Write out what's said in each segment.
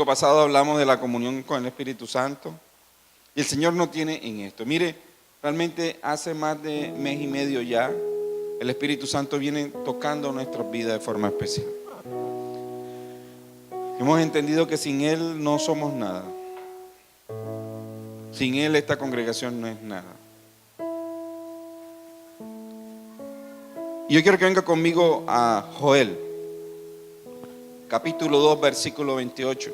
pasado hablamos de la comunión con el Espíritu Santo y el Señor nos tiene en esto. Mire, realmente hace más de mes y medio ya, el Espíritu Santo viene tocando nuestras vidas de forma especial. Hemos entendido que sin Él no somos nada. Sin Él esta congregación no es nada. Y yo quiero que venga conmigo a Joel, capítulo 2, versículo 28.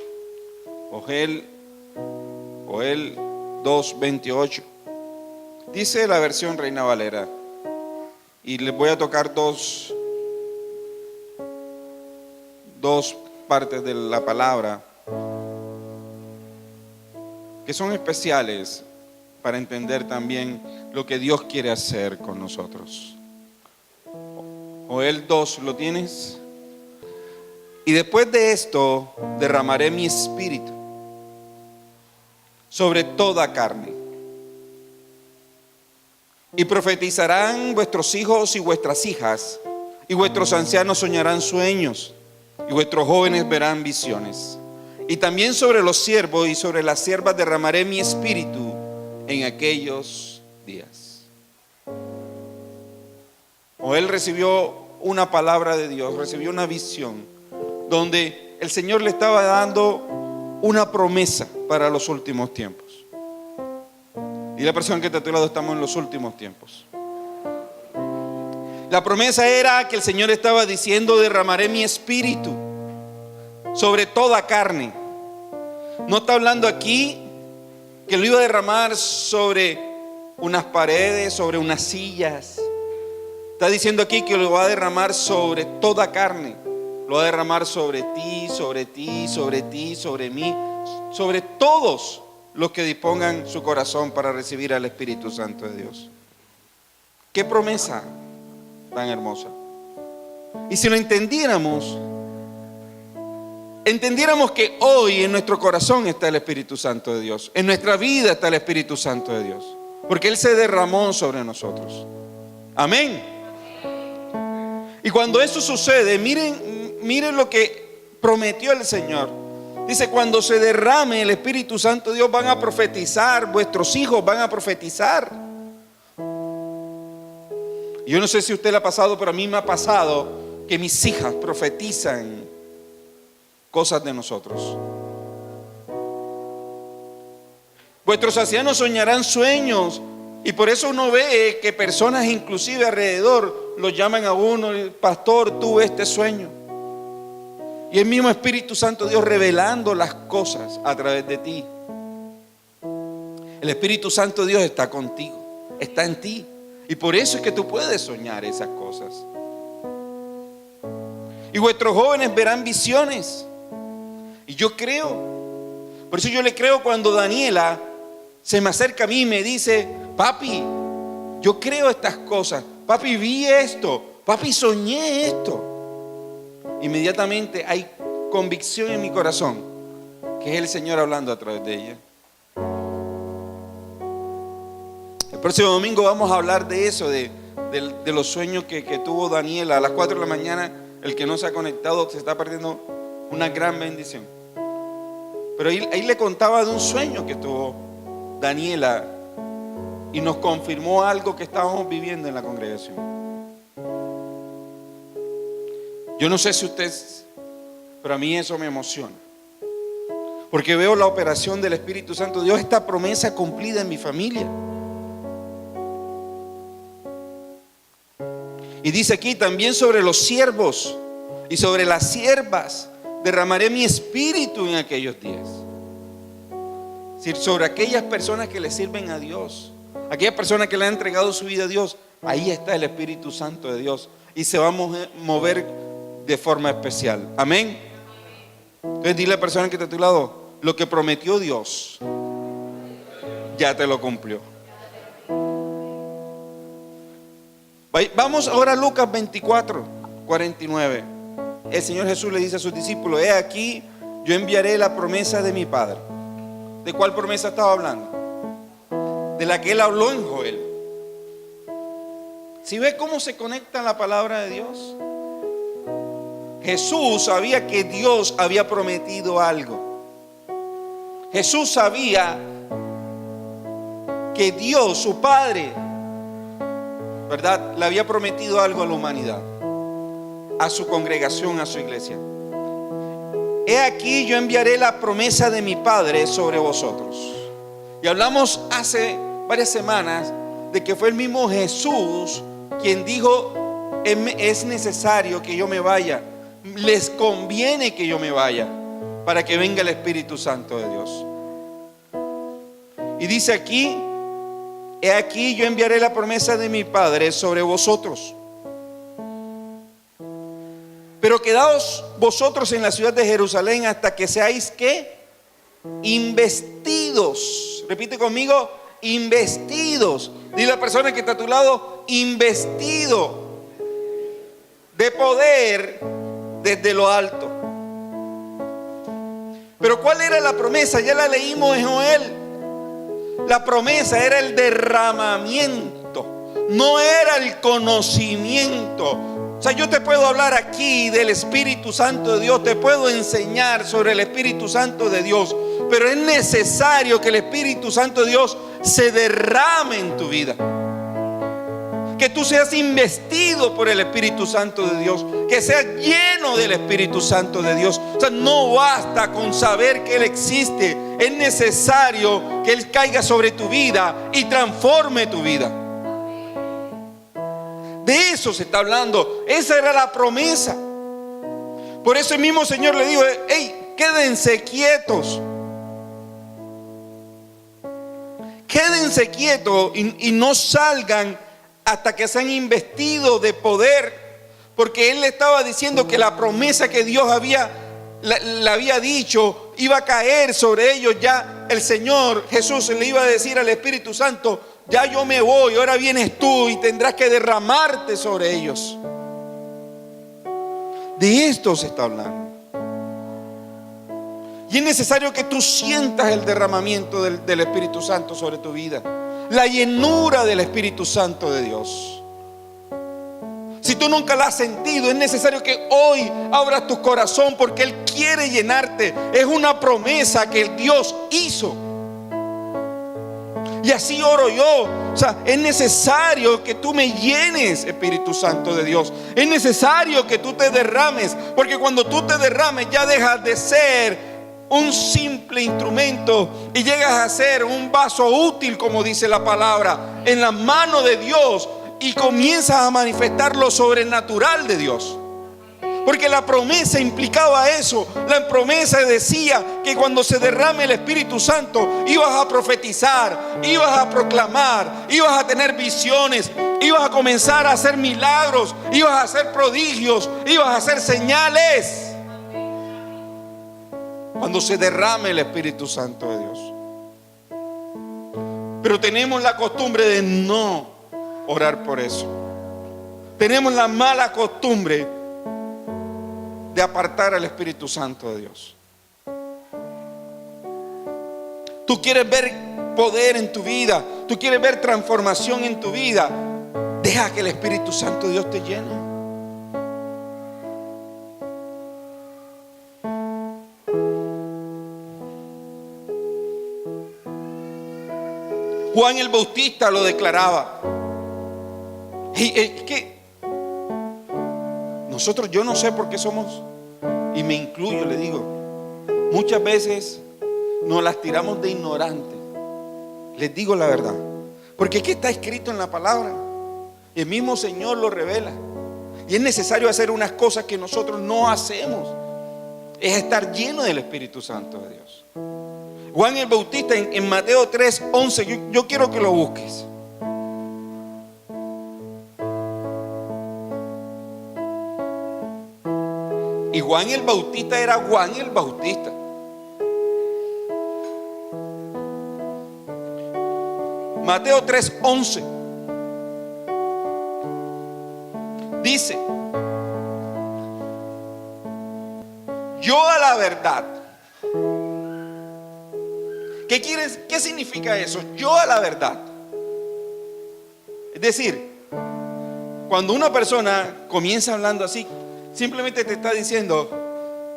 Joel 2, 28. Dice la versión Reina Valera. Y les voy a tocar dos partes de la palabra que son especiales para entender también lo que Dios quiere hacer con nosotros. Joel 2, ¿lo tienes? Y después de esto derramaré mi espíritu sobre toda carne. Y profetizarán vuestros hijos y vuestras hijas, y vuestros ancianos soñarán sueños, y vuestros jóvenes verán visiones. Y también sobre los siervos y sobre las siervas derramaré mi espíritu en aquellos días. Joel recibió una palabra de Dios, recibió una visión, donde el Señor le estaba dando una promesa para los últimos tiempos. Y la persona que está a tu lado, estamos en los últimos tiempos. La promesa era que el Señor estaba diciendo: derramaré mi espíritu sobre toda carne. No está hablando aquí que lo iba a derramar sobre unas paredes, sobre unas sillas. Está diciendo aquí que lo va a derramar sobre toda carne. Lo va a derramar sobre ti, sobre ti, sobre ti, sobre mí, sobre todos los que dispongan su corazón para recibir al Espíritu Santo de Dios. Qué promesa tan hermosa. Y si lo entendiéramos que hoy en nuestro corazón está el Espíritu Santo de Dios, en nuestra vida está el Espíritu Santo de Dios, porque Él se derramó sobre nosotros. Amén. Y cuando eso sucede, miren lo que prometió el Señor. Dice: cuando se derrame el Espíritu Santo de Dios, van a profetizar, vuestros hijos van a profetizar. Yo no sé si a usted le ha pasado, pero a mí me ha pasado que mis hijas profetizan cosas de nosotros. Vuestros ancianos soñarán sueños. Y por eso uno ve que personas inclusive alrededor lo llaman a uno: pastor, tuve este sueño. Y el mismo Espíritu Santo de Dios revelando las cosas a través de ti. El Espíritu Santo de Dios está contigo, está en ti. Y por eso es que tú puedes soñar esas cosas. Y vuestros jóvenes verán visiones. Y yo creo, por eso yo le creo cuando Daniela se me acerca a mí y me dice: papi, yo creo estas cosas. Papi, vi esto. Papi, soñé esto. Inmediatamente hay convicción en mi corazón que es el Señor hablando a través de ella. El próximo domingo vamos a hablar de eso, de los sueños que tuvo Daniela. A las 4 de la mañana, el que no se ha conectado se está perdiendo una gran bendición. Pero ahí le contaba de un sueño que tuvo Daniela y nos confirmó algo que estábamos viviendo en la congregación. Yo no sé si usted, pero a mí eso me emociona, porque veo la operación del Espíritu Santo de Dios, esta promesa cumplida en mi familia. Y dice aquí: también sobre los siervos y sobre las siervas derramaré mi espíritu en aquellos días. Es decir, sobre aquellas personas que le sirven a Dios, aquellas personas que le han entregado su vida a Dios, ahí está el Espíritu Santo de Dios y se va a mover de forma especial. Amén. Entonces dile a la persona que está a tu lado: lo que prometió Dios ya te lo cumplió. Vamos ahora a Lucas 24, 49. El Señor Jesús le dice a sus discípulos: he aquí, yo enviaré la promesa de mi Padre. ¿De cuál promesa estaba hablando? De la que Él habló en Joel. ¿Sí ve cómo se conecta la palabra de Dios? Jesús sabía que Dios había prometido algo. Jesús sabía que Dios, su Padre, ¿verdad?, le había prometido algo a la humanidad, a su congregación, a su iglesia. He aquí, yo enviaré la promesa de mi Padre sobre vosotros. Y hablamos hace varias semanas de que fue el mismo Jesús quien dijo: es necesario que yo me vaya, les conviene que yo me vaya, para que venga el Espíritu Santo de Dios. Y dice aquí: he aquí, yo enviaré la promesa de mi Padre sobre vosotros. Pero quedaos vosotros en la ciudad de Jerusalén hasta que seáis, ¿qué? Investidos. Repite conmigo: investidos. Dile a la persona que está a tu lado: investido de poder desde lo alto. Pero ¿cuál era la promesa? Ya la leímos en Joel. La promesa era el derramamiento, no era el conocimiento. O sea, yo te puedo hablar aquí del Espíritu Santo de Dios, te puedo enseñar sobre el Espíritu Santo de Dios, pero es necesario que el Espíritu Santo de Dios se derrame en tu vida, que tú seas investido por el Espíritu Santo de Dios, que seas lleno del Espíritu Santo de Dios. O sea, no basta con saber que Él existe, es necesario que Él caiga sobre tu vida y transforme tu vida. De eso se está hablando. Esa era la promesa. Por eso el mismo Señor le dijo: hey, quédense quietos. Quédense quietos y no salgan hasta que sean investidos de poder. Porque Él le estaba diciendo que la promesa que Dios le había dicho iba a caer sobre ellos. Ya el Señor Jesús le iba a decir al Espíritu Santo: ya yo me voy, ahora vienes tú y tendrás que derramarte sobre ellos. De esto se está hablando. Y es necesario que tú sientas el derramamiento del Espíritu Santo sobre tu vida, la llenura del Espíritu Santo de Dios. Si tú nunca la has sentido, es necesario que hoy abras tu corazón, porque Él quiere llenarte. Es una promesa que el Dios hizo. Y así oro yo. O sea, es necesario que tú me llenes, Espíritu Santo de Dios. Es necesario que tú te derrames, porque cuando tú te derrames ya dejas de ser un simple instrumento y llegas a ser un vaso útil, como dice la palabra, en la mano de Dios, y comienzas a manifestar lo sobrenatural de Dios. Porque la promesa implicaba eso. La promesa decía que cuando se derrame el Espíritu Santo, ibas a profetizar, ibas a proclamar, ibas a tener visiones, ibas a comenzar a hacer milagros, ibas a hacer prodigios, ibas a hacer señales. Cuando se derrame el Espíritu Santo de Dios. Pero tenemos la costumbre de no orar por eso. Tenemos la mala costumbre de apartar al Espíritu Santo de Dios. Tú quieres ver poder en tu vida, tú quieres ver transformación en tu vida. Deja que el Espíritu Santo de Dios te llene. Juan el Bautista lo declaraba. Y es que nosotros, yo no sé por qué somos, y me incluyo, le digo, muchas veces nos las tiramos de ignorantes. Les digo la verdad, porque aquí está escrito en la palabra, el mismo Señor lo revela, y es necesario hacer unas cosas que nosotros no hacemos. Es estar lleno del Espíritu Santo de Dios. Juan el Bautista en Mateo 3:11, yo quiero que lo busques. Y Juan el Bautista era Juan el Bautista. Mateo 3:11 dice: yo a la verdad. ¿Qué significa eso? Yo a la verdad. Es decir, cuando una persona comienza hablando así, simplemente te está diciendo: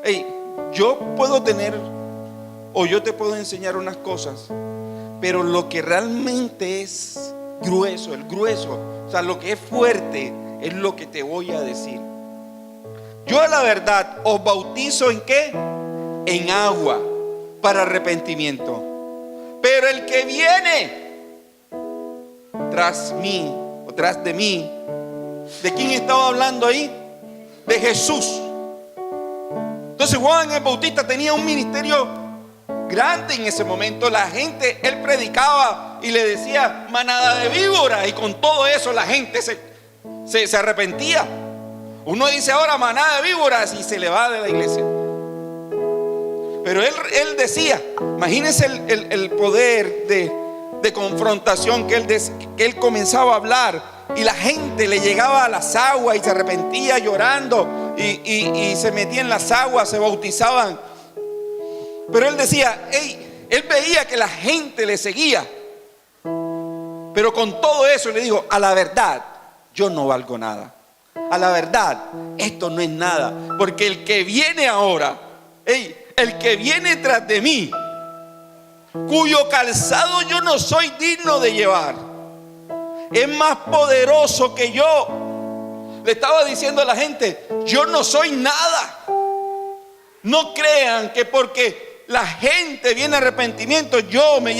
hey, yo puedo tener o yo te puedo enseñar unas cosas, pero lo que realmente es grueso, el grueso, o sea, lo que es fuerte, es lo que te voy a decir. Yo a la verdad os bautizo ¿en qué? En agua para arrepentimiento. Pero el que viene tras mí, o tras de mí, ¿de quién estaba hablando ahí? De Jesús. Entonces Juan el Bautista tenía un ministerio grande en ese momento. La gente, él predicaba y le decía manada de víboras, y con todo eso la gente se arrepentía. Uno dice ahora manada de víboras y se le va de la iglesia. Pero él decía, imagínense el poder de confrontación que él comenzaba a hablar, y la gente le llegaba a las aguas y se arrepentía llorando y se metía en las aguas, se bautizaban. Pero él decía, él veía que la gente le seguía, pero con todo eso le dijo, a la verdad yo no valgo nada, a la verdad esto no es nada, porque el que viene ahora, el que viene tras de mí, cuyo calzado yo no soy digno de llevar, es más poderoso que yo. Le estaba diciendo a la gente, yo no soy nada. No crean que porque la gente viene a arrepentimiento, yo me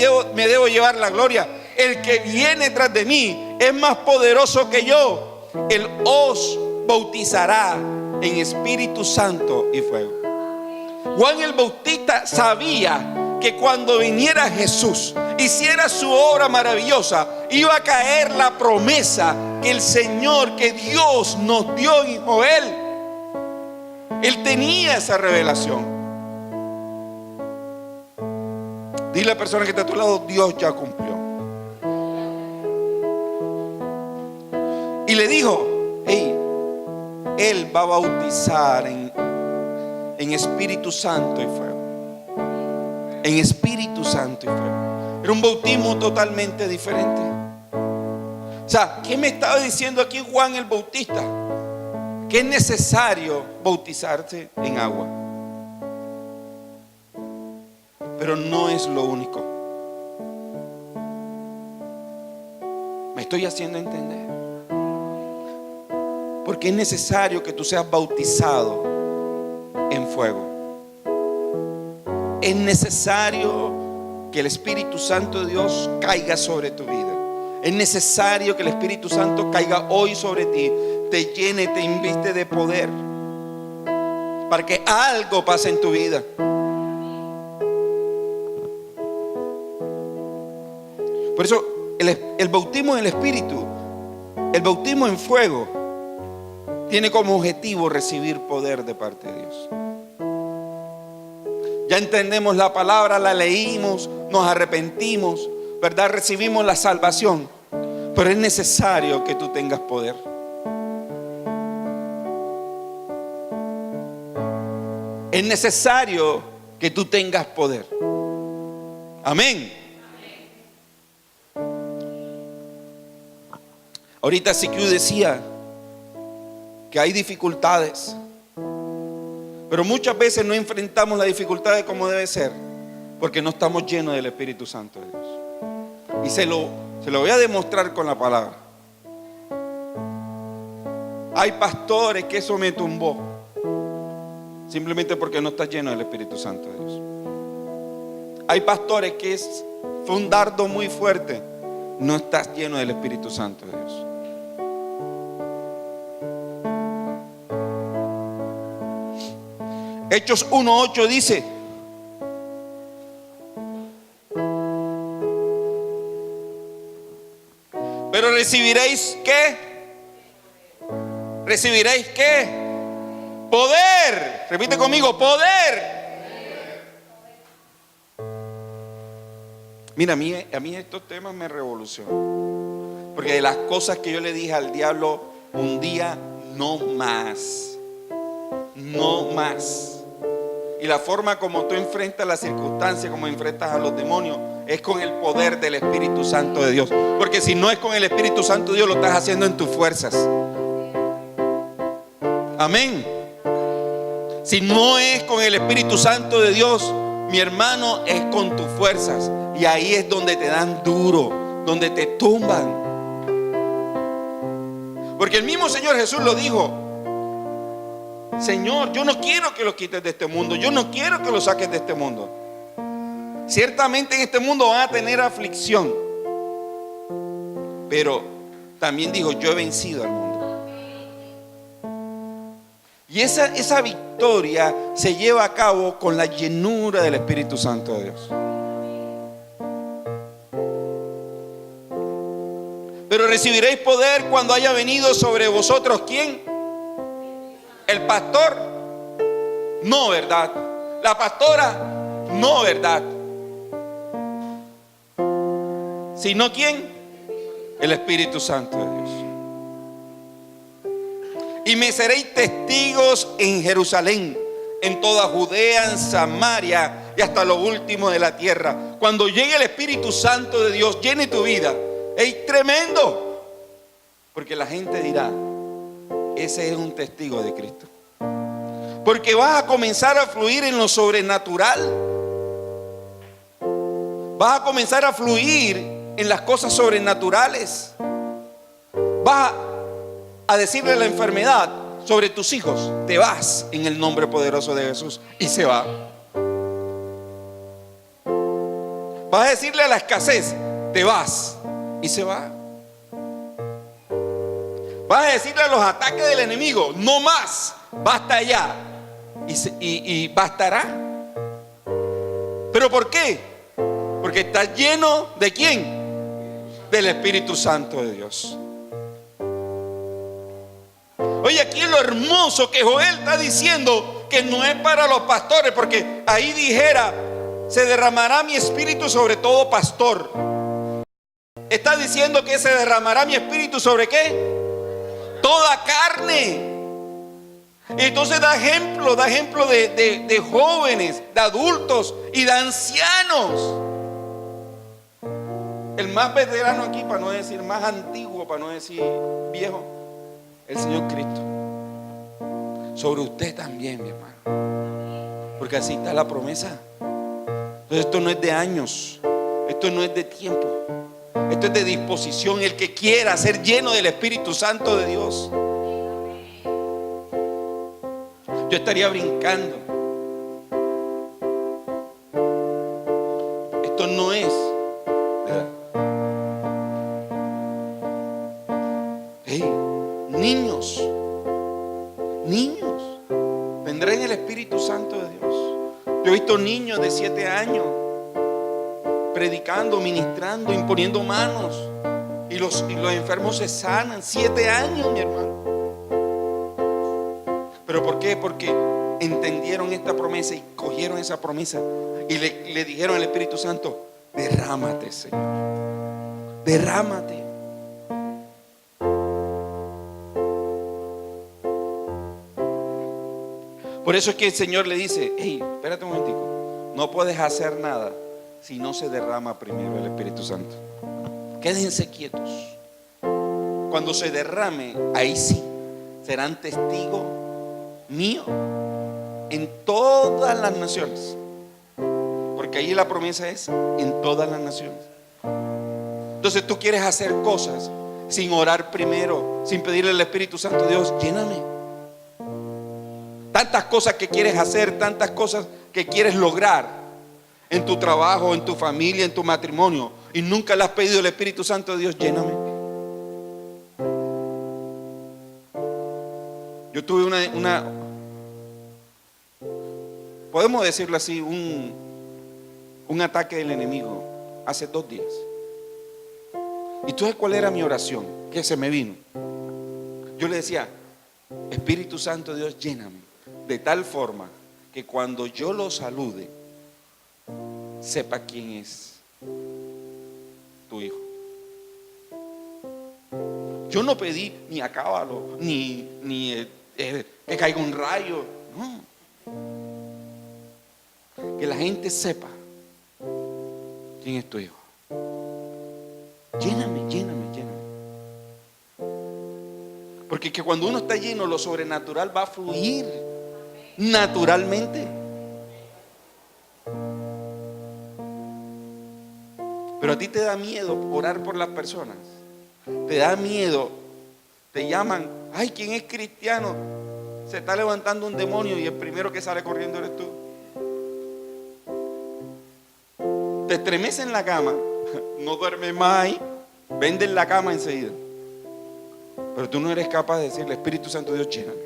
debo llevar la gloria. El que viene tras de mí es más poderoso que yo. Él os bautizará en Espíritu Santo y fuego. Juan el Bautista sabía que cuando viniera Jesús, hiciera su obra maravillosa, iba a caer la promesa que el Señor, que Dios nos dio en Joel. Él tenía esa revelación. Dile a la persona que está a tu lado, Dios ya cumplió. Y le dijo, Él va a bautizar en Espíritu Santo y fuego. En Espíritu Santo y fuego. Era un bautismo totalmente diferente. O sea, ¿qué me estaba diciendo aquí Juan el Bautista? Que es necesario bautizarse en agua, pero no es lo único. ¿Me estoy haciendo entender? Porque es necesario que tú seas bautizado en fuego. Es necesario que el Espíritu Santo de Dios caiga sobre tu vida. Es necesario que el Espíritu Santo caiga hoy sobre ti, te llene, te inviste de poder, para que algo pase en tu vida. Por eso el bautismo en el Espíritu, el bautismo en fuego, tiene como objetivo recibir poder de parte de Dios. Ya entendemos la palabra, la leímos, nos arrepentimos, ¿verdad? Recibimos la salvación, pero es necesario que tú tengas poder. Es necesario que tú tengas poder. Amén. Ahorita sí que yo decía que hay dificultades, pero muchas veces no enfrentamos las dificultades como debe ser, porque no estamos llenos del Espíritu Santo de Dios. Y se lo voy a demostrar con la palabra. Hay pastores que eso me tumbó, simplemente porque no estás lleno del Espíritu Santo de Dios. Hay pastores que fue un dardo muy fuerte, no estás lleno del Espíritu Santo de Dios. Hechos 1:8 dice: pero recibiréis ¿qué? ¿Recibiréis qué? Poder. Repite conmigo, poder. Mira, a mí estos temas me revolucionan, porque de las cosas que yo le dije al diablo un día, no más. No más. Y la forma como tú enfrentas las circunstancias, como enfrentas a los demonios, es con el poder del Espíritu Santo de Dios. Porque si no es con el Espíritu Santo de Dios, lo estás haciendo en tus fuerzas. Amén. Si no es con el Espíritu Santo de Dios, mi hermano, es con tus fuerzas. Y ahí es donde te dan duro, donde te tumban. Porque el mismo Señor Jesús lo dijo: Señor, yo no quiero que lo quites de este mundo, yo no quiero que lo saques de este mundo. Ciertamente en este mundo van a tener aflicción, pero también dijo: yo he vencido al mundo. Y esa victoria se lleva a cabo con la llenura del Espíritu Santo de Dios. Pero recibiréis poder cuando haya venido sobre vosotros, ¿quién? El pastor, no, ¿verdad? La pastora, no, ¿verdad? ¿Sino quién? El Espíritu Santo de Dios. Y me seréis testigos en Jerusalén, en toda Judea, en Samaria y hasta lo último de la tierra. Cuando llegue el Espíritu Santo de Dios, llene tu vida. ¡Ey, tremendo! Porque la gente dirá: ese es un testigo de Cristo. Porque vas a comenzar a fluir en lo sobrenatural. Vas a comenzar a fluir en las cosas sobrenaturales. Vas a decirle a la enfermedad sobre tus hijos: te vas en el nombre poderoso de Jesús. Y se va. Vas a decirle a la escasez: te vas. Y se va. Vas a decirle a los ataques del enemigo: no más, basta ya. Y bastará. ¿Pero por qué? Porque está lleno ¿de quién? Del Espíritu Santo de Dios. Oye, aquí es lo hermoso que Joel está diciendo, que no es para los pastores, porque ahí dijera: se derramará mi espíritu sobre todo pastor. Está diciendo que se derramará mi espíritu sobre ¿qué? Toda carne. Y entonces da ejemplo de jóvenes, de adultos y de ancianos. El más veterano aquí, para no decir más antiguo, para no decir viejo, el Señor Cristo. Sobre usted también, mi hermano, porque así está la promesa. Entonces esto no es de años, esto no es de tiempo, esto es de disposición. El que quiera ser lleno del Espíritu Santo de Dios, yo estaría brincando. Esto no es, ¿verdad? Hey, niños, tendrán el Espíritu Santo de Dios. Yo he visto niños de 7 años predicando, ministrando, imponiendo manos, y los enfermos se sanan. 7 años, mi hermano. ¿Pero por qué? Porque entendieron esta promesa y cogieron esa promesa y le dijeron al Espíritu Santo: derrámate, Señor, derrámate. Por eso es que el Señor le dice: hey, espérate un momentico, no puedes hacer nada si no se derrama primero el Espíritu Santo. Quédense quietos. Cuando se derrame, ahí sí serán testigos míos en todas las naciones. Porque ahí la promesa es en todas las naciones. Entonces tú quieres hacer cosas sin orar primero, sin pedirle al Espíritu Santo: Dios, lléname. Tantas cosas que quieres hacer, tantas cosas que quieres lograr en tu trabajo, en tu familia, en tu matrimonio, y nunca le has pedido al Espíritu Santo de Dios: lléname. Yo tuve una podemos decirlo así, un ataque del enemigo hace 2 días. ¿Y tú sabes cuál era mi oración? Que se me vino. Yo le decía: Espíritu Santo de Dios, lléname de tal forma que cuando yo lo salude, sepa quién es tu hijo. Yo no pedí ni acábalo, ni que caiga un rayo. No. Que la gente sepa quién es tu hijo. Lléname. Porque que cuando uno está lleno, lo sobrenatural va a fluir naturalmente. Pero a ti te da miedo orar por las personas. Te da miedo. Te llaman, ay, ¿quién es cristiano? Se está levantando un demonio y el primero que sale corriendo eres tú. Te estremeces en la cama, no duermes más ahí, vendes la cama enseguida. Pero tú no eres capaz de decirle, Espíritu Santo de Dios, lléname.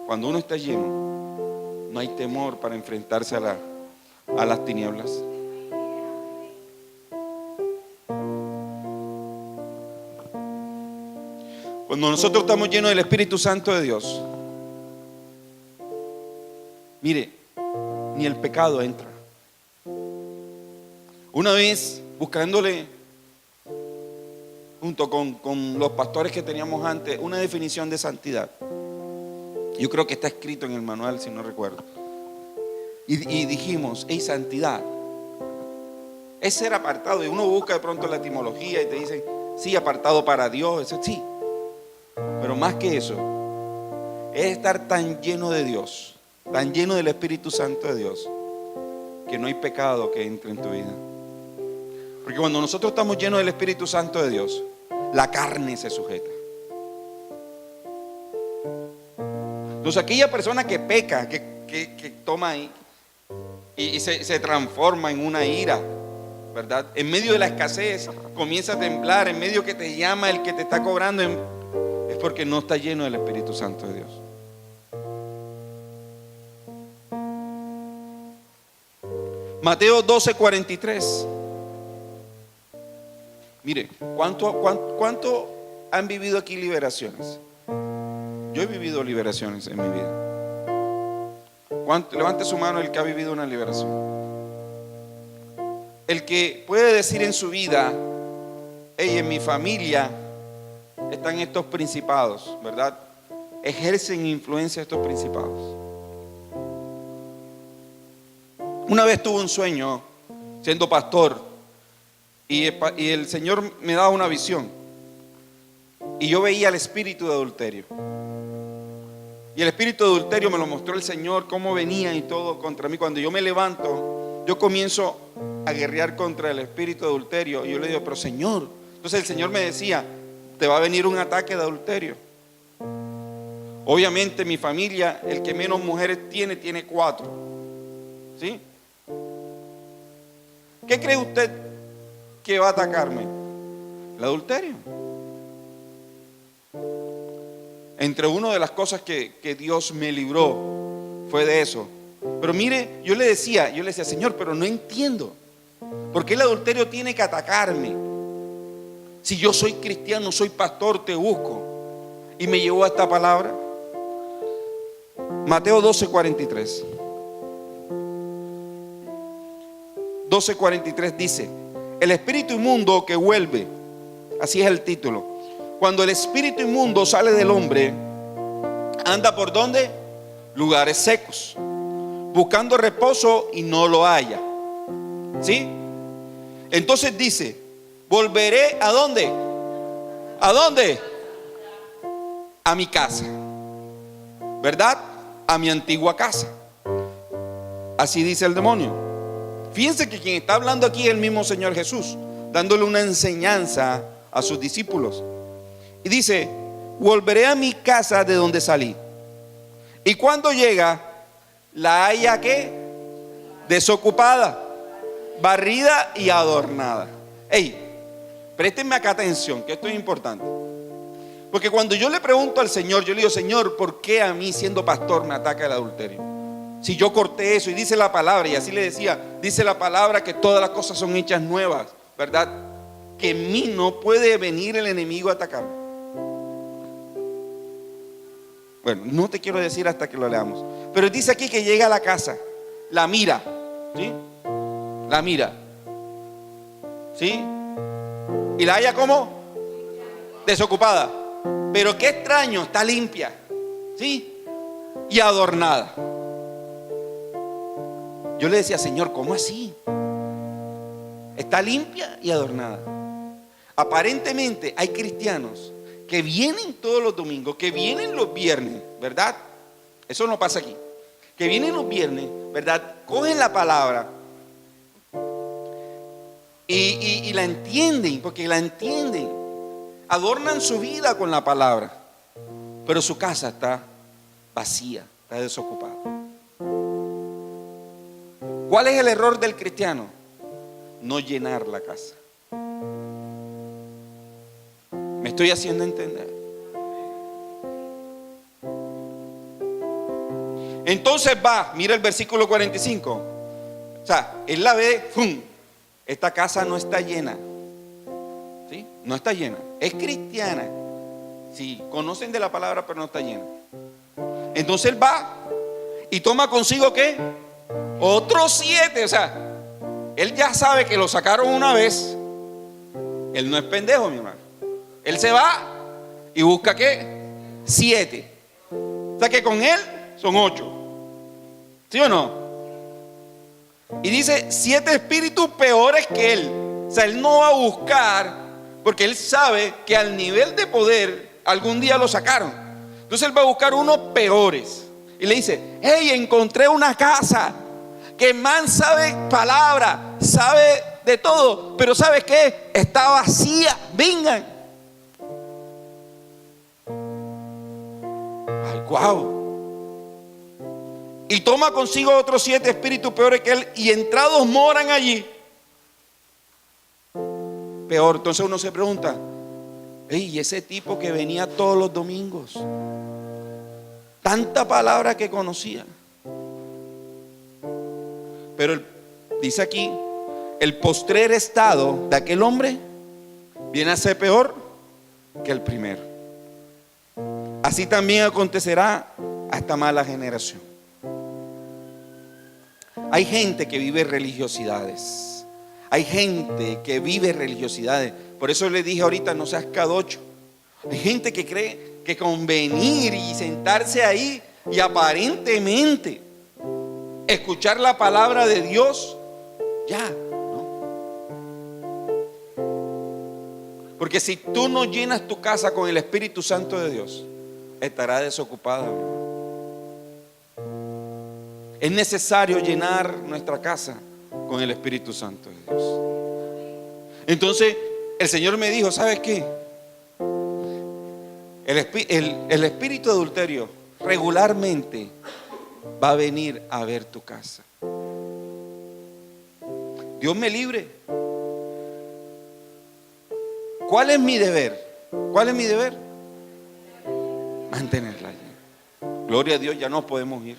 Cuando uno está lleno, no hay temor para enfrentarse a las tinieblas. Cuando nosotros estamos llenos del Espíritu Santo de Dios, mire, ni el pecado entra. Una vez, buscándole, junto con los pastores que teníamos antes, una definición de santidad. Yo creo que está escrito en el manual, si no recuerdo. Y dijimos, hey, santidad es ser apartado. Y uno busca de pronto la etimología y te dicen, sí, apartado para Dios, eso sí. Pero más que eso, es estar tan lleno de Dios, tan lleno del Espíritu Santo de Dios, que no hay pecado que entre en tu vida. Porque cuando nosotros estamos llenos del Espíritu Santo de Dios, la carne se sujeta. Entonces aquella persona que peca, que toma ahí y se transforma en una ira, ¿verdad? En medio de la escasez comienza a temblar, en medio que te llama el que te está cobrando, es porque no está lleno del Espíritu Santo de Dios. Mateo 12:43. Mire, ¿cuánto han vivido aquí liberaciones? Yo he vivido liberaciones en mi vida. Levante su mano el que ha vivido una liberación. El que puede decir en su vida, hey, en mi familia están estos principados, ¿verdad? Ejercen influencia estos principados. Una vez tuve un sueño siendo pastor y el Señor me daba una visión y yo veía el espíritu de adulterio. Y el espíritu de adulterio me lo mostró el Señor, cómo venía y todo contra mí. Cuando yo me levanto, yo comienzo a guerrear contra el espíritu de adulterio. Y yo le digo, pero Señor. Entonces el Señor me decía, te va a venir un ataque de adulterio. Obviamente mi familia, el que menos mujeres tiene 4. ¿Sí? ¿Qué cree usted que va a atacarme? El adulterio. Entre una de las cosas que Dios me libró fue de eso. Pero mire, yo le decía, Señor, pero no entiendo. ¿Por qué el adulterio tiene que atacarme? Si yo soy cristiano, soy pastor, te busco. Y me llevó a esta palabra. Mateo 12:43. 12:43 dice, el espíritu inmundo que vuelve, así es el título. Cuando el espíritu inmundo sale del hombre, anda por ¿dónde? Lugares secos, buscando reposo y no lo halla. ¿Sí? Entonces dice, volveré ¿a dónde? ¿A dónde? A mi casa, ¿verdad? A mi antigua casa. Así dice el demonio. Fíjense que quien está hablando aquí es el mismo Señor Jesús, dándole una enseñanza a sus discípulos. Y dice, volveré a mi casa de donde salí. Y cuando llega, la haya ¿qué? Desocupada, barrida y adornada. Hey, préstenme acá atención, que esto es importante. Porque cuando yo le pregunto al Señor, yo le digo, Señor, ¿por qué a mí siendo pastor me ataca el adulterio? Si yo corté eso, y dice la palabra, y así le decía, dice la palabra que todas las cosas son hechas nuevas, ¿verdad? Que en mí no puede venir el enemigo a atacarme. Bueno, no te quiero decir hasta que lo leamos. Pero dice aquí que llega a la casa, la mira, ¿sí? La mira, ¿sí? Y la halla como desocupada. Pero qué extraño, está limpia, ¿sí? Y adornada. Yo le decía, Señor, ¿cómo así? Está limpia y adornada. Aparentemente hay cristianos que vienen todos los domingos, que vienen los viernes, ¿verdad? Eso no pasa aquí. Que vienen los viernes, ¿verdad? Cogen la palabra y la entienden, porque la entienden. Adornan su vida con la palabra, pero su casa está vacía, está desocupada. ¿Cuál es el error del cristiano? No llenar la casa. ¿Me estoy haciendo entender? Entonces va, mira el versículo 45. O sea, él la ve, ¡fum! Esta casa no está llena. ¿Sí? No está llena. Es cristiana. Sí, conocen de la palabra, pero no está llena. Entonces él va y toma consigo ¿qué? Otros 7. O sea, él ya sabe que lo sacaron una vez. Él no es pendejo, mi hermano. Él se va y busca ¿qué? 7. O sea que con él son 8. ¿Sí o no? Y dice 7 espíritus peores que él. O sea, él no va a buscar, porque él sabe que al nivel de poder algún día lo sacaron. Entonces él va a buscar unos peores. Y le dice: hey, encontré una casa que man sabe palabra, sabe de todo, pero ¿sabes qué? Está vacía. Vengan. Ay, guau. Y toma consigo otros 7 espíritus peores que él, y entrados moran allí. Peor. Entonces uno se pregunta: ¿y ese tipo que venía todos los domingos? Tanta palabra que conocía. Pero dice aquí, el postrer estado de aquel hombre viene a ser peor que el primero. Así también acontecerá a esta mala generación. Hay gente que vive religiosidades. Hay gente que vive religiosidades. Por eso le dije ahorita: no seas cadocho. Hay gente que cree que con venir y sentarse ahí y aparentemente escuchar la palabra de Dios, ya, ¿no? Porque si tú no llenas tu casa con el Espíritu Santo de Dios, estará desocupada. Es necesario llenar nuestra casa con el Espíritu Santo de Dios. Entonces el Señor me dijo: ¿sabes qué? El espíritu de adulterio regularmente va a venir a ver tu casa. Dios me libre. ¿Cuál es mi deber? ¿Cuál es mi deber? Mantenerla llena. Gloria a Dios, ya no podemos ir.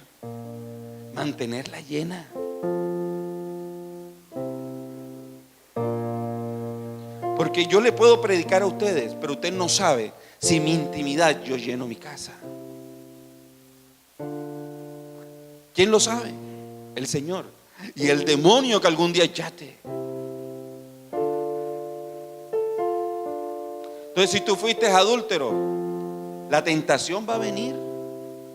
Mantenerla llena. Porque yo le puedo predicar a ustedes, pero usted no sabe si mi intimidad yo lleno mi casa. ¿Quién lo sabe? El Señor. Y el demonio que algún día echaste. Entonces, si tú fuiste adúltero, la tentación va a venir,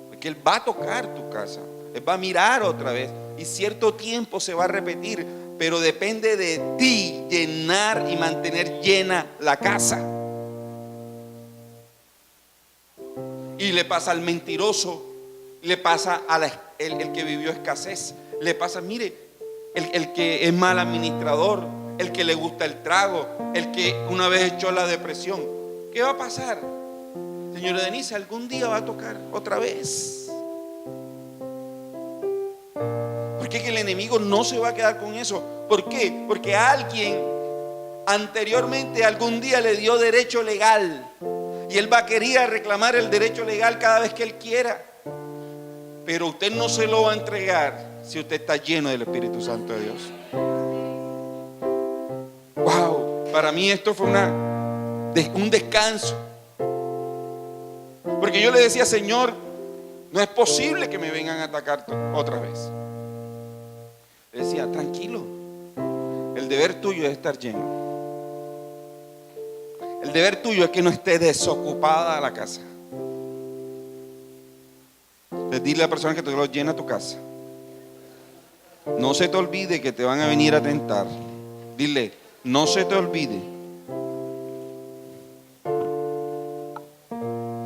porque Él va a tocar tu casa. Él va a mirar otra vez y cierto tiempo se va a repetir, pero depende de ti llenar y mantener llena la casa. Y le pasa al mentiroso, le pasa el que vivió escasez, le pasa, mire, el que es mal administrador, el que le gusta el trago, el que una vez echó la depresión. ¿Qué va a pasar? Señora Denise, algún día va a tocar otra vez. Porque que el enemigo no se va a quedar con eso. ¿Por qué? Porque alguien anteriormente algún día le dio derecho legal y él va a querer reclamar el derecho legal cada vez que él quiera. Pero usted no se lo va a entregar si usted está lleno del Espíritu Santo de Dios. Wow, para mí esto fue un descanso. Porque yo le decía: Señor, no es posible que me vengan a atacar otra vez. Le decía: tranquilo, el deber tuyo es estar lleno. El deber tuyo es que no esté desocupada la casa. Entonces dile a la persona que te lo llena tu casa. No se te olvide que te van a venir a tentar. Dile: no se te olvide.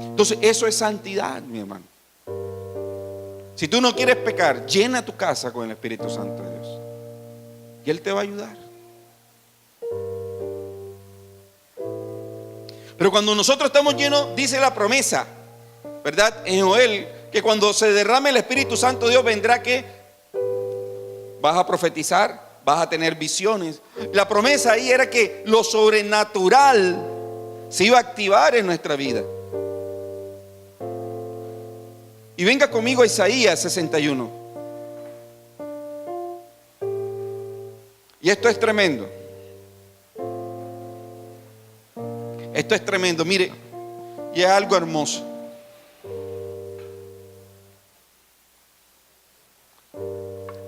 Entonces eso es santidad, mi hermano. Si tú no quieres pecar, llena tu casa con el Espíritu Santo de Dios y Él te va a ayudar. Pero cuando nosotros estamos llenos, dice la promesa, ¿verdad? En Joel, que cuando se derrame el Espíritu Santo de Dios vendrá que vas a profetizar, vas a tener visiones. La promesa ahí era que lo sobrenatural se iba a activar en nuestra vida. Y venga conmigo a Isaías 61. Y esto es tremendo. Esto es tremendo, mire, y es algo hermoso.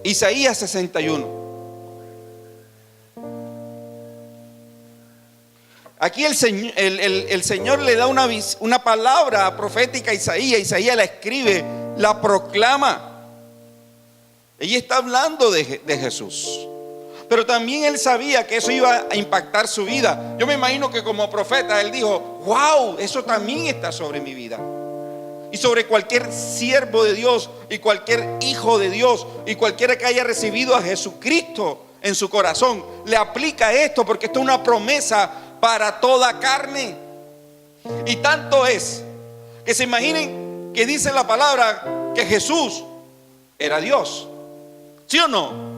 Isaías 61. Aquí el Señor le da una palabra profética a Isaías. Isaías la escribe, la proclama. Ella está hablando de Jesús. Pero también él sabía que eso iba a impactar su vida. Yo me imagino que como profeta él dijo: wow, eso también está sobre mi vida. Y sobre cualquier siervo de Dios y cualquier hijo de Dios y cualquiera que haya recibido a Jesucristo en su corazón, le aplica esto, porque esto es una promesa para toda carne. Y tanto es que se imaginen que dice la palabra que Jesús era Dios. ¿Sí o no?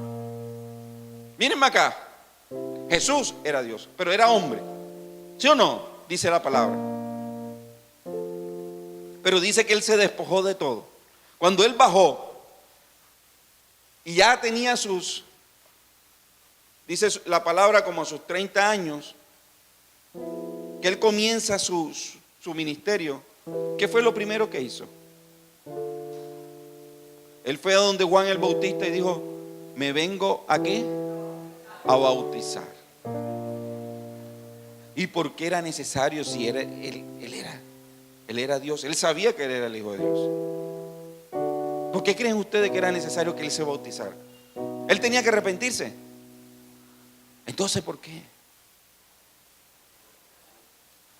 Mírenme acá. Jesús era Dios, pero era hombre. ¿Sí o no? Dice la palabra. Pero dice que él se despojó de todo. Cuando él bajó y ya tenía dice la palabra, como sus 30 años, que él comienza su ministerio. ¿Qué fue lo primero que hizo? Él fue a donde Juan el Bautista y dijo: me vengo ¿a qué? A bautizar. ¿Y por qué era necesario si él era Dios? Él sabía que él era el Hijo de Dios. ¿Por qué creen ustedes que era necesario que él se bautizara? Él tenía que arrepentirse. Entonces, ¿por qué?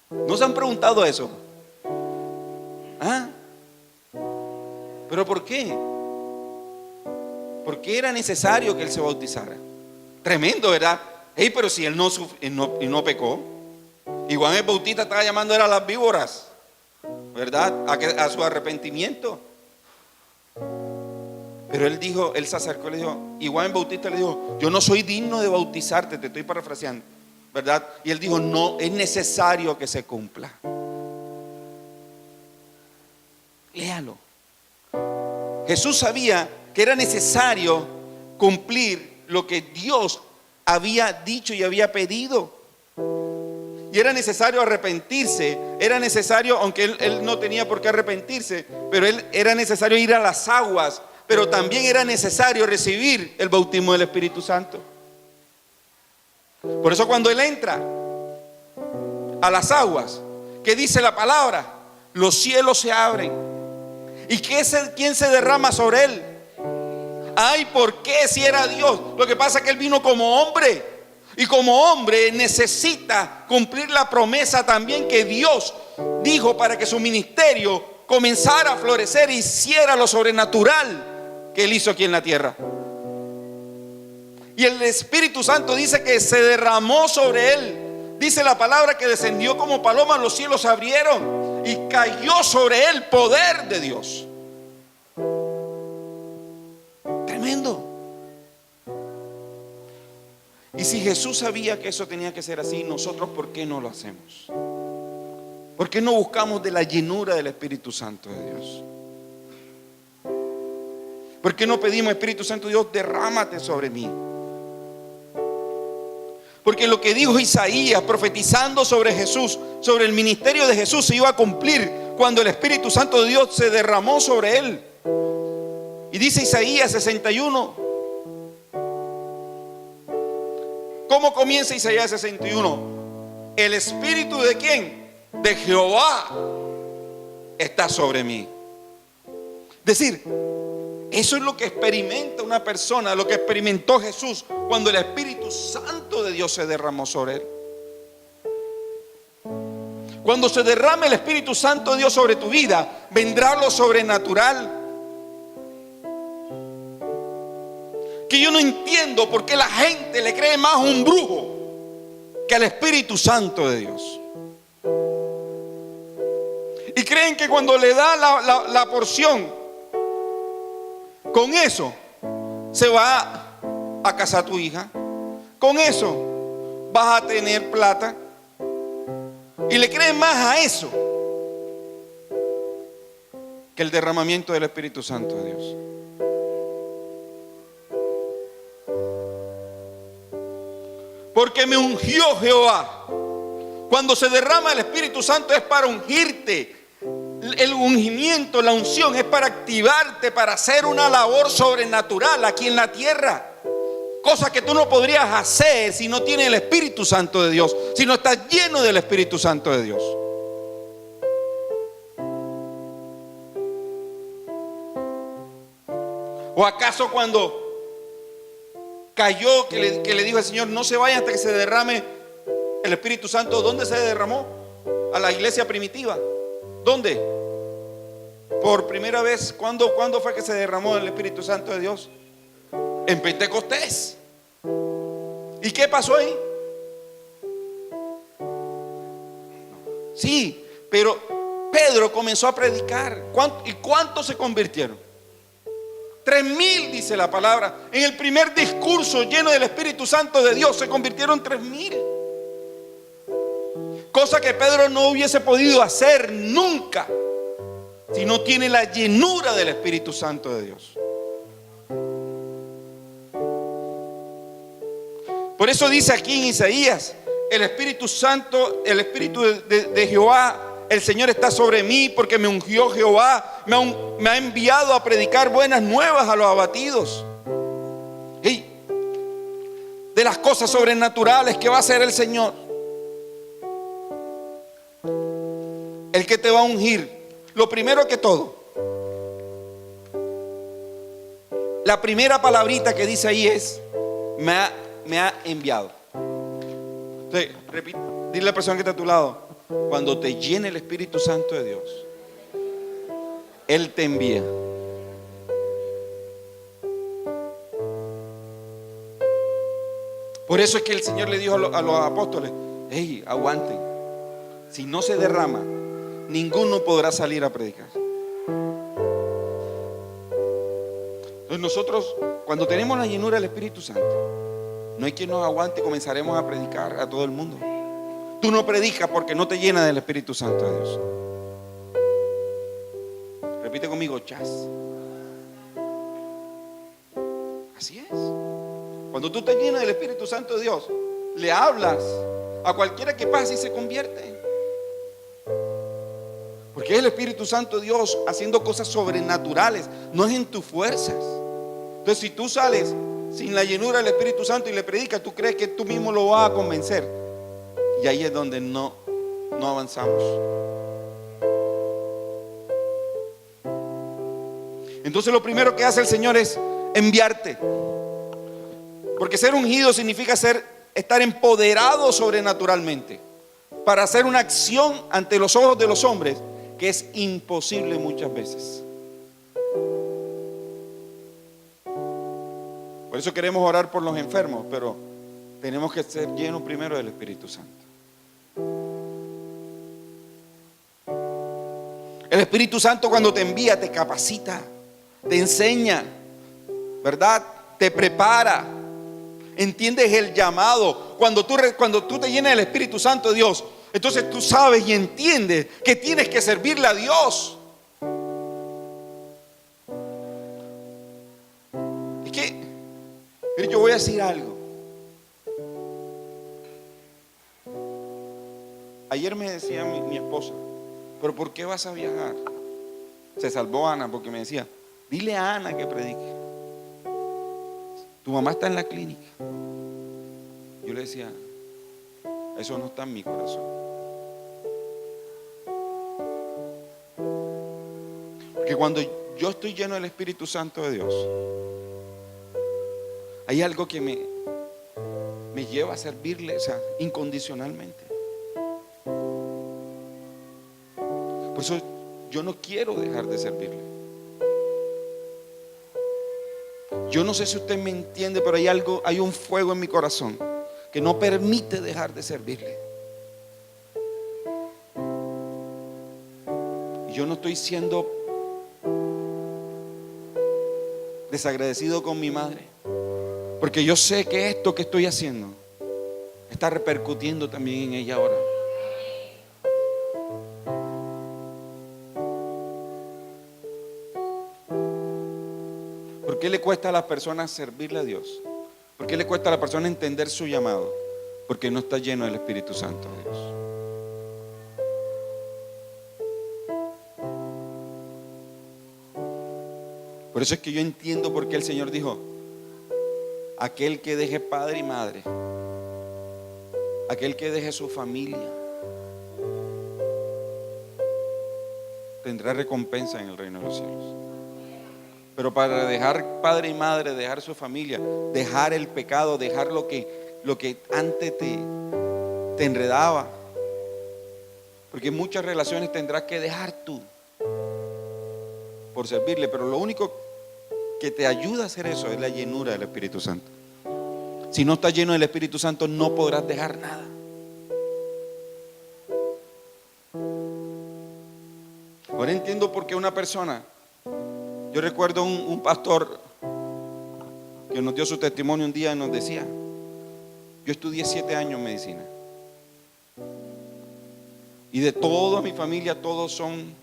¿No se han preguntado eso? ¿Ah? ¿Pero por qué? ¿Por qué era necesario que él se bautizara? Tremendo, ¿verdad? Hey, pero si él no pecó. Y Juan el Bautista estaba llamando a las víboras, ¿verdad? A su arrepentimiento. Pero él se acercó y le dijo, y Juan el Bautista le dijo: yo no soy digno de bautizarte, te estoy parafraseando, ¿verdad? Y él dijo: no, es necesario que se cumpla. Léalo. Jesús sabía que era necesario cumplir lo que Dios había dicho y había pedido. Y era necesario arrepentirse. Era necesario, aunque él no tenía por qué arrepentirse, pero era necesario ir a las aguas. Pero también era necesario recibir el bautismo del Espíritu Santo. Por eso cuando él entra a las aguas, ¿qué dice la palabra? Los cielos se abren. ¿Y quién se derrama sobre él? Ay, ¿por qué si era Dios? Lo que pasa es que él vino como hombre. Y como hombre necesita cumplir la promesa también que Dios dijo para que su ministerio comenzara a florecer e hiciera lo sobrenatural que él hizo aquí en la tierra. Y el Espíritu Santo dice que se derramó sobre él. Dice la palabra que descendió como paloma, los cielos se abrieron y cayó sobre él poder de Dios. Tremendo. Y si Jesús sabía que eso tenía que ser así, nosotros ¿por qué no lo hacemos? ¿Por qué no buscamos de la llenura del Espíritu Santo de Dios? ¿Por qué no pedimos: Espíritu Santo de Dios, derrámate sobre mí? Porque lo que dijo Isaías profetizando sobre Jesús, sobre el ministerio de Jesús, se iba a cumplir cuando el Espíritu Santo de Dios se derramó sobre él. Y dice Isaías 61. ¿Cómo comienza Isaías 61? El Espíritu ¿de quién? De Jehová está sobre mí. Es decir, eso es lo que experimenta una persona, lo que experimentó Jesús cuando el Espíritu Santo de Dios se derramó sobre él. Cuando se derrame el Espíritu Santo de Dios sobre tu vida, vendrá lo sobrenatural. Que yo no entiendo por qué la gente le cree más a un brujo que al Espíritu Santo de Dios. Y creen que cuando le da la porción, con eso se va a casar tu hija, con eso vas a tener plata. Y le creen más a eso que el derramamiento del Espíritu Santo de Dios. Porque me ungió Jehová. Cuando se derrama el Espíritu Santo es para ungirte. El ungimiento, la unción es para activarte, para hacer una labor sobrenatural aquí en la tierra. Cosas que tú no podrías hacer si no tienes el Espíritu Santo de Dios, si no estás lleno del Espíritu Santo de Dios. ¿O acaso cuando cayó, que le dijo al Señor, no se vaya hasta que se derrame el Espíritu Santo? ¿Dónde se derramó? A la iglesia primitiva. ¿Dónde? Por primera vez. ¿Cuándo fue que se derramó el Espíritu Santo de Dios? En Pentecostés. ¿Y qué pasó ahí? Sí, pero Pedro comenzó a predicar. ¿Y cuántos se convirtieron? 3,000 dice la palabra. En el primer discurso lleno del Espíritu Santo de Dios se convirtieron 3,000. Cosa que Pedro no hubiese podido hacer nunca si no tiene la llenura del Espíritu Santo de Dios. Por eso dice aquí en Isaías, el Espíritu Santo, el Espíritu de Jehová, el Señor está sobre mí porque me ungió Jehová, me ha enviado a predicar buenas nuevas a los abatidos. Hey, de las cosas sobrenaturales que va a hacer el Señor. El que te va a ungir. Lo primero que todo, la primera palabrita que dice ahí es, me ha enviado. Entonces, repite, dile a la persona que está a tu lado, cuando te llene el Espíritu Santo de Dios, Él te envía. Por eso es que el Señor le dijo a los apóstoles, hey, aguanten. Si no se derrama, ninguno podrá salir a predicar. Entonces nosotros, cuando tenemos la llenura del Espíritu Santo, no hay quien nos aguante y comenzaremos a predicar a todo el mundo. Tú no predicas porque no te llenas del Espíritu Santo de Dios. Repite conmigo, chas. Así es. Cuando tú te llenas del Espíritu Santo de Dios, le hablas a cualquiera que pase y se convierte. Porque es el Espíritu Santo de Dios haciendo cosas sobrenaturales, no es en tus fuerzas. Entonces, si tú sales sin la llenura del Espíritu Santo y le predicas, tú crees que tú mismo lo vas a convencer. Y ahí es donde no avanzamos. Entonces lo primero que hace el Señor es enviarte. Porque ser ungido significa estar empoderado sobrenaturalmente para hacer una acción ante los ojos de los hombres que es imposible muchas veces. Por eso queremos orar por los enfermos, pero tenemos que ser llenos primero del Espíritu Santo. El Espíritu Santo cuando te envía te capacita, te enseña, ¿verdad? Te prepara. Entiendes el llamado. Cuando tú te llenas del Espíritu Santo de Dios, entonces tú sabes y entiendes que tienes que servirle a Dios. Es que, pero yo voy a decir algo. Ayer me decía mi esposa, pero ¿por qué vas a viajar? Se salvó Ana porque me decía, dile a Ana que predique. Tu mamá está en la clínica. Yo le decía, eso no está en mi corazón. Porque cuando yo estoy lleno del Espíritu Santo de Dios, hay algo que me lleva a servirle, o sea, incondicionalmente. Por eso yo no quiero dejar de servirle. Yo no sé si usted me entiende, pero hay un fuego en mi corazón que no permite dejar de servirle. yo no estoy siendo desagradecido con mi madre, porque yo sé que esto que estoy haciendo está repercutiendo también en ella ahora. ¿Por qué le cuesta a las personas servirle a Dios? ¿Por qué le cuesta a la persona entender su llamado? Porque no está lleno del Espíritu Santo de Dios. Por eso es que yo entiendo por qué el Señor dijo: aquel que deje padre y madre, aquel que deje su familia, tendrá recompensa en el reino de los cielos. Pero para dejar padre y madre, dejar su familia, dejar el pecado, dejar lo que antes te enredaba, porque muchas relaciones tendrás que dejar tú por servirle, pero lo único que te ayuda a hacer eso es la llenura del Espíritu Santo. Si no estás lleno del Espíritu Santo, no podrás dejar nada. Ahora entiendo por qué una persona, yo recuerdo un pastor que nos dio su testimonio un día y nos decía: yo estudié 7 años medicina, y de toda mi familia todos son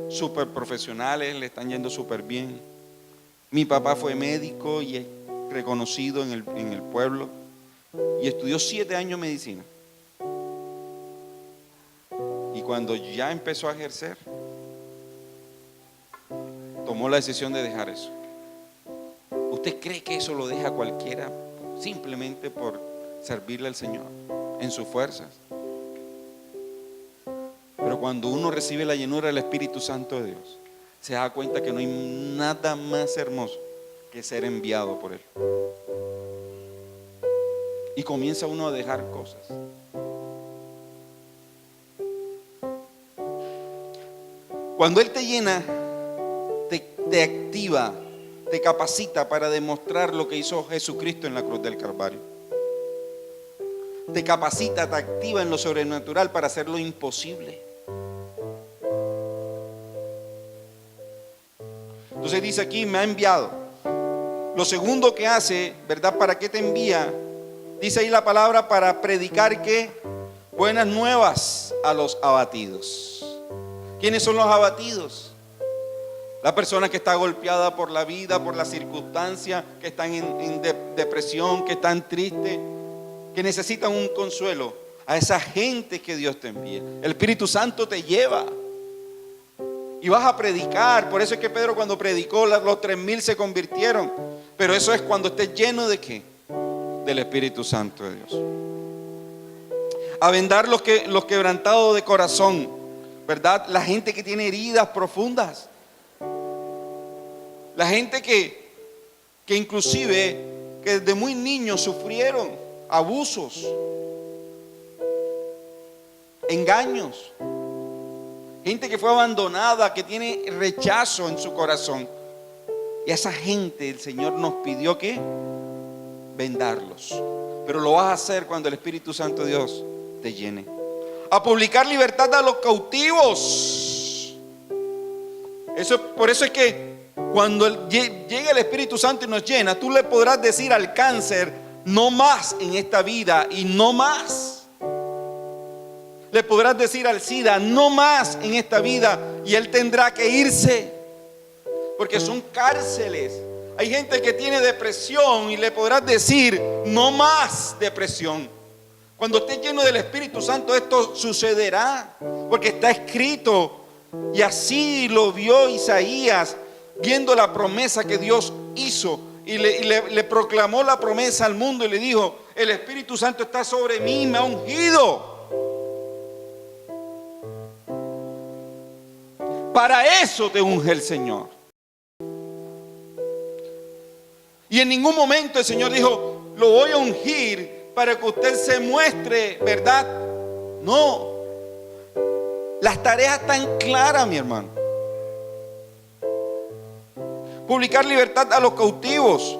súper profesionales, le están yendo súper bien. Mi papá fue médico y es reconocido en el pueblo, y estudió 7 años medicina, y cuando ya empezó a ejercer, tomó la decisión de dejar eso. ¿Usted cree que eso lo deja cualquiera simplemente por servirle al Señor en sus fuerzas? Pero cuando uno recibe la llenura del Espíritu Santo de Dios, se da cuenta que no hay nada más hermoso que ser enviado por Él. Y comienza uno a dejar cosas. Cuando Él te llena, te activa, te capacita para demostrar lo que hizo Jesucristo en la cruz del Calvario. Te capacita, te activa en lo sobrenatural para hacer lo imposible. Entonces dice aquí: me ha enviado. Lo segundo que hace, ¿verdad? ¿Para qué te envía? Dice ahí la palabra: para predicar ¿qué? Buenas nuevas a los abatidos. ¿Quiénes son los abatidos? La persona que está golpeada por la vida, por las circunstancias, que están en depresión, que están tristes, que necesitan un consuelo. A esa gente que Dios te envía. El Espíritu Santo te lleva y vas a predicar. Por eso es que Pedro, cuando predicó, los 3,000 se convirtieron. Pero eso es cuando estés lleno de ¿qué? Del Espíritu Santo de Dios. A vendar los quebrantados de corazón, ¿verdad? La gente que tiene heridas profundas. La gente que inclusive que desde muy niños sufrieron abusos, engaños. Gente que fue abandonada, que tiene rechazo en su corazón. Y a esa gente el Señor nos pidió que vendarlos. Pero lo vas a hacer cuando el Espíritu Santo de Dios te llene. A publicar libertad a los cautivos. Por eso es que cuando llegue el Espíritu Santo y nos llena, tú le podrás decir al cáncer: no más en esta vida y no más. Le podrás decir al SIDA: no más en esta vida, y él tendrá que irse, porque son cárceles. Hay gente que tiene depresión y le podrás decir: no más depresión. Cuando estés lleno del Espíritu Santo, esto sucederá, porque está escrito. Y así lo vio Isaías, viendo la promesa que Dios hizo, y le proclamó la promesa al mundo y le dijo: el Espíritu Santo está sobre mí, me ha ungido. Para eso te unge el Señor. Y en ningún momento el Señor dijo: lo voy a ungir para que usted se muestre, ¿verdad? No. Las tareas están claras, mi hermano. Publicar libertad a los cautivos,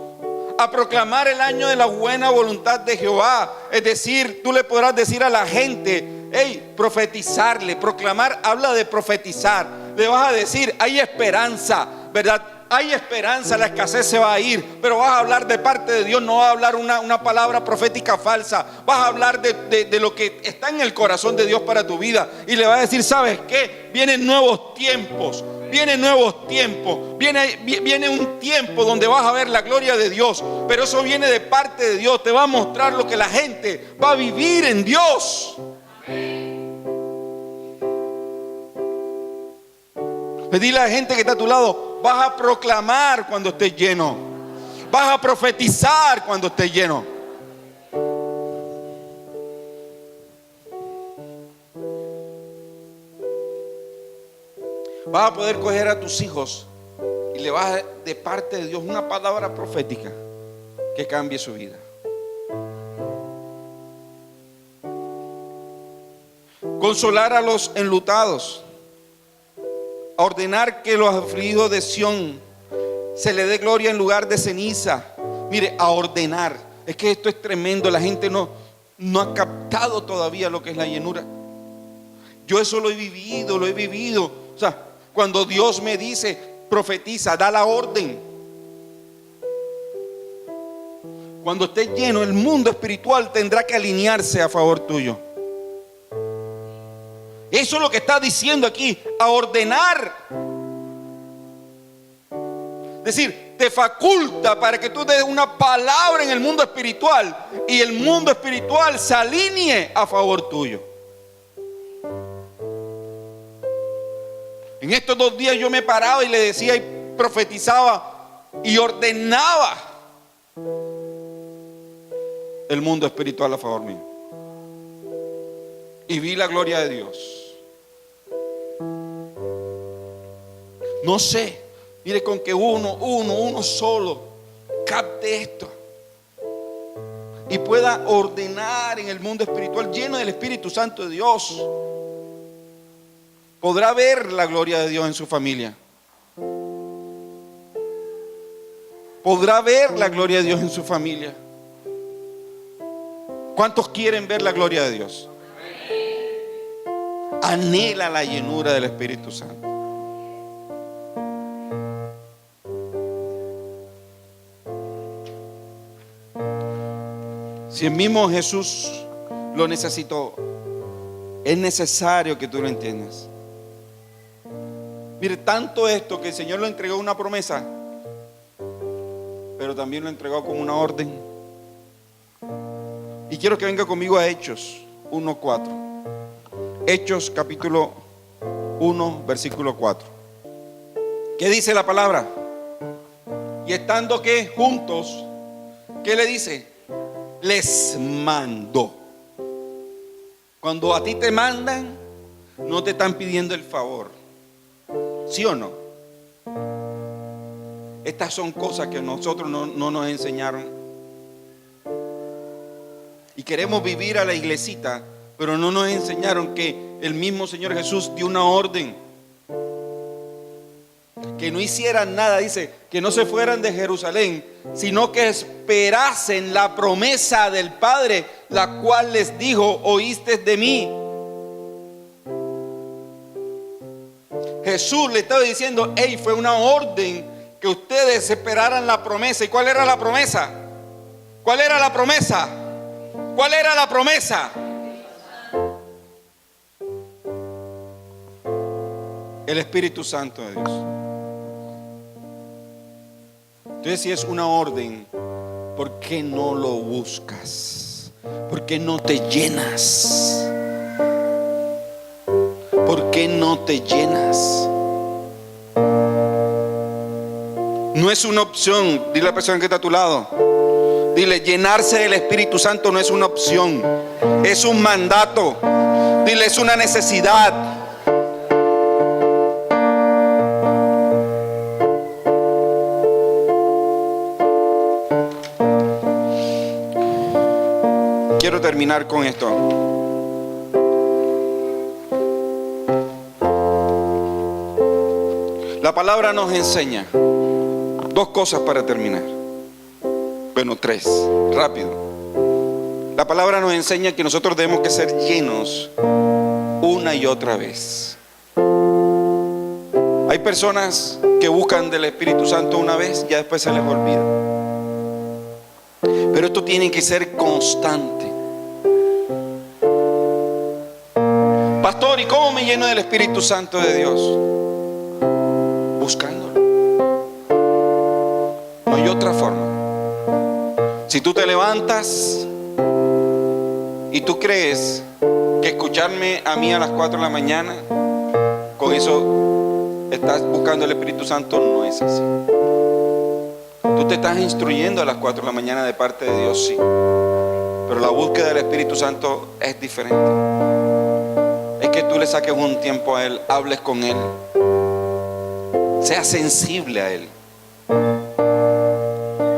a proclamar el año de la buena voluntad de Jehová. Es decir, tú le podrás decir a la gente: hey, profetizarle. Proclamar habla de profetizar. le vas a decir: hay esperanza, ¿verdad? Hay esperanza, la escasez se va a ir. Pero vas a hablar de parte de Dios, no vas a hablar una palabra profética falsa. Vas a hablar de lo que está en el corazón de Dios para tu vida. Y le vas a decir: ¿sabes qué? Vienen nuevos tiempos. Vienen nuevos tiempos. Viene un tiempo donde vas a ver la gloria de Dios. Pero eso viene de parte de Dios. Te va a mostrar lo que la gente va a vivir en Dios. Dile a la gente que está a tu lado: vas a proclamar cuando estés lleno. Vas a profetizar cuando estés lleno. Vas a poder coger a tus hijos y le vas a, de parte de Dios, una palabra profética que cambie su vida. Consolar a los enlutados. A ordenar que los afligidos de Sión se le dé gloria en lugar de ceniza. Mire, a ordenar. Es que esto es tremendo. La gente no ha captado todavía lo que es la llenura. Yo eso lo he vivido. O sea, cuando Dios me dice: profetiza, da la orden. Cuando estés lleno, el mundo espiritual tendrá que alinearse a favor tuyo. Eso es lo que está diciendo aquí: a ordenar. Es decir, te faculta para que tú des una palabra en el mundo espiritual y el mundo espiritual se alinee a favor tuyo. En estos 2 días yo me paraba y le decía y profetizaba y ordenaba el mundo espiritual a favor mío. Y vi la gloria de Dios. No sé, mire, con que uno solo capte esto y pueda ordenar en el mundo espiritual, lleno del Espíritu Santo de Dios, podrá ver la gloria de Dios en su familia. Podrá ver la gloria de Dios en su familia. ¿Cuántos quieren ver la gloria de Dios? Anhela la llenura del Espíritu Santo. Si el mismo Jesús lo necesitó, es necesario que tú lo entiendas. Mire, tanto esto que el Señor lo entregó una promesa, pero también lo entregó como una orden. Y quiero que venga conmigo a Hechos 1:4. Hechos capítulo 1, versículo 4. ¿Qué dice la palabra? Y estando que juntos, ¿qué le dice? Les mandó. Cuando a ti te mandan, no te están pidiendo el favor. ¿Sí o no? Estas son cosas que nosotros no nos enseñaron. Y queremos vivir a la iglesita, pero no nos enseñaron que el mismo Señor Jesús dio una orden. Que no hicieran nada, dice, que no se fueran de Jerusalén, sino que esperasen la promesa del Padre, la cual les dijo: oíste de mí. Jesús le estaba diciendo: hey, fue una orden que ustedes esperaran la promesa. ¿Y cuál era la promesa? ¿Cuál era la promesa? ¿Cuál era la promesa? El Espíritu Santo de Dios. Entonces, si es una orden, ¿por qué no lo buscas? ¿Por qué no te llenas? ¿Por qué no te llenas? No es una opción. Dile a la persona que está a tu lado, dile: llenarse del Espíritu Santo no es una opción, es un mandato. Dile: es una necesidad. Quiero terminar con esto. La palabra nos enseña 2 cosas para terminar. Bueno, 3, rápido. La palabra nos enseña que nosotros debemos que ser llenos una y otra vez. Hay personas que buscan del Espíritu Santo una vez, ya después se les olvida. Pero esto tiene que ser constante. Pastor, ¿y cómo me lleno del Espíritu Santo de Dios? Buscándolo. No hay otra forma. Si tú te levantas y tú crees que escucharme a mí a las 4 de la mañana, con eso estás buscando el Espíritu Santo, no es así. Tú te estás instruyendo a las 4 de la mañana de parte de Dios, sí. Pero la búsqueda del Espíritu Santo es diferente. Es que tú le saques un tiempo a Él, hables con Él, seas sensible a Él.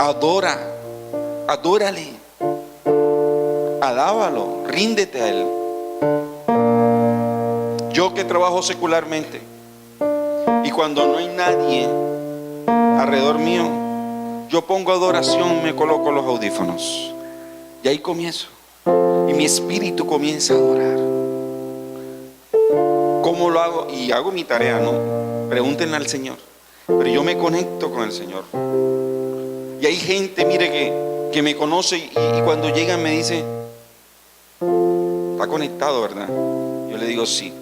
Adórale, alábalo, ríndete a Él. Yo que trabajo secularmente y cuando no hay nadie alrededor mío, yo pongo adoración, me coloco los audífonos y ahí comienzo, y mi espíritu comienza a adorar. ¿Cómo lo hago? Y hago mi tarea, ¿no? Pregúntenle al Señor, pero yo me conecto con el Señor. Y hay gente, mire, que me conoce y cuando llegan me dice: ¿está conectado, verdad? Yo le digo sí.